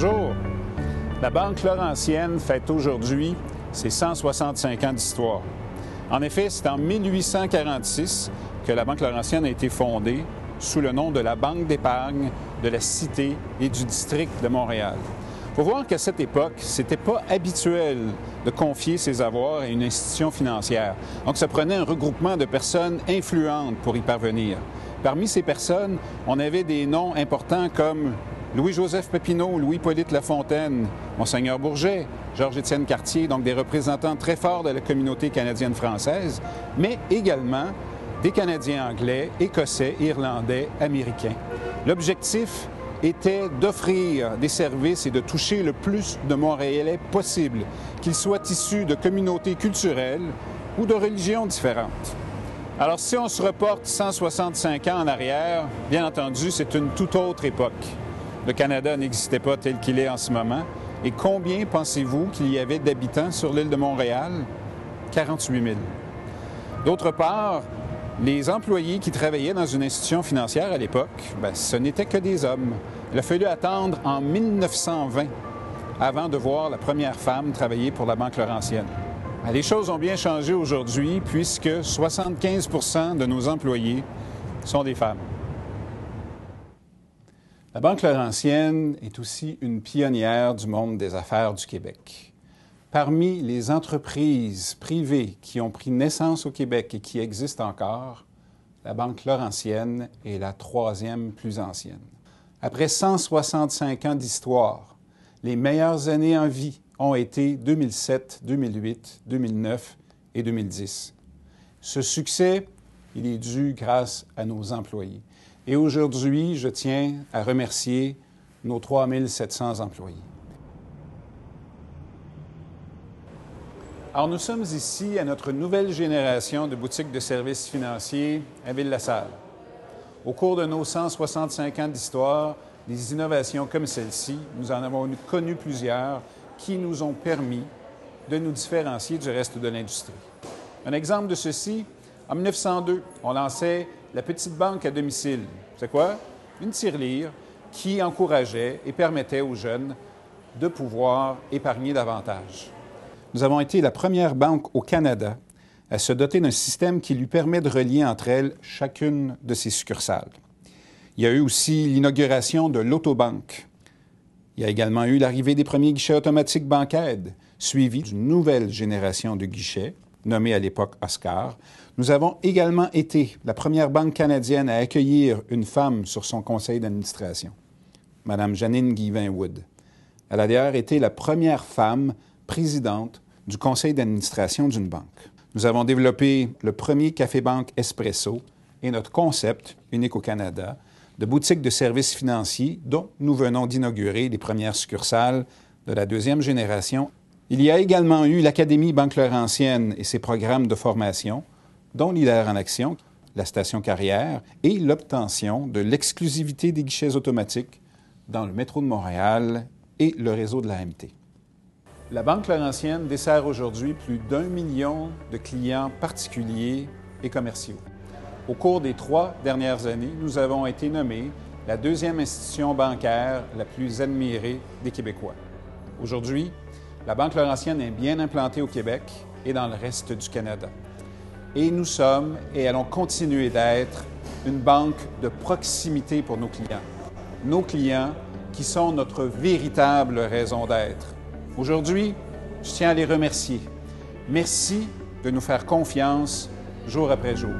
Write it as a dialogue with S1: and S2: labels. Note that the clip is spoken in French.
S1: Bonjour. La Banque Laurentienne fête aujourd'hui ses 165 ans d'histoire. En effet, c'est en 1846 que la Banque Laurentienne a été fondée sous le nom de la Banque d'épargne de la Cité et du district de Montréal. Il faut voir qu'à cette époque, ce n'était pas habituel de confier ses avoirs à une institution financière. Donc, ça prenait un regroupement de personnes influentes pour y parvenir. Parmi ces personnes, on avait des noms importants comme Louis-Joseph Papineau, Louis-Hippolyte Lafontaine, Monseigneur Bourget, Georges-Étienne Cartier, donc des représentants très forts de la communauté canadienne-française, mais également des Canadiens anglais, écossais, irlandais, américains. L'objectif était d'offrir des services et de toucher le plus de Montréalais possible, qu'ils soient issus de communautés culturelles ou de religions différentes. Alors, si on se reporte 165 ans en arrière, bien entendu, c'est une toute autre époque. Le Canada n'existait pas tel qu'il est en ce moment. Et combien pensez-vous qu'il y avait d'habitants sur l'île de Montréal? 48 000. D'autre part, les employés qui travaillaient dans une institution financière à l'époque, ce n'étaient que des hommes. Il a fallu attendre en 1920 avant de voir la première femme travailler pour la Banque Laurentienne. Les choses ont bien changé aujourd'hui puisque 75 % de nos employés sont des femmes. La Banque Laurentienne est aussi une pionnière du monde des affaires du Québec. Parmi les entreprises privées qui ont pris naissance au Québec et qui existent encore, la Banque Laurentienne est la troisième plus ancienne. Après 165 ans d'histoire, les meilleures années en vie ont été 2007, 2008, 2009 et 2010. Ce succès, il est dû grâce à nos employés. Et aujourd'hui, je tiens à remercier nos 3 700 employés. Alors, nous sommes ici à notre nouvelle génération de boutiques de services financiers à Ville-la-Salle. Au cours de nos 165 ans d'histoire, des innovations comme celle-ci, nous en avons connu plusieurs qui nous ont permis de nous différencier du reste de l'industrie. Un exemple de ceci, en 1902, on lançait la petite banque à domicile. C'est quoi? Une tirelire qui encourageait et permettait aux jeunes de pouvoir épargner davantage. Nous avons été la première banque au Canada à se doter d'un système qui lui permet de relier entre elles chacune de ses succursales. Il y a eu aussi l'inauguration de l'Autobanque. Il y a également eu l'arrivée des premiers guichets automatiques Bancaide, suivi d'une nouvelle génération de guichets, nommée à l'époque Oscar. Nous avons également été la première banque canadienne à accueillir une femme sur son conseil d'administration, Mme Janine Guivin-Wood. Elle a d'ailleurs été la première femme présidente du conseil d'administration d'une banque. Nous avons développé le premier café-banque Espresso et notre concept, unique au Canada, de boutique de services financiers dont nous venons d'inaugurer les premières succursales de la deuxième génération. Il y a également eu l'Académie Banque Laurentienne et ses programmes de formation, dont Leader en action, la station carrière et l'obtention de l'exclusivité des guichets automatiques dans le métro de Montréal et le réseau de l'AMT. La Banque Laurentienne dessert aujourd'hui plus d'1 million de clients particuliers et commerciaux. Au cours des 3 dernières années, nous avons été nommés la deuxième institution bancaire la plus admirée des Québécois. Aujourd'hui, la Banque Laurentienne est bien implantée au Québec et dans le reste du Canada. Et nous sommes et allons continuer d'être une banque de proximité pour nos clients. Nos clients qui sont notre véritable raison d'être. Aujourd'hui, je tiens à les remercier. Merci de nous faire confiance jour après jour.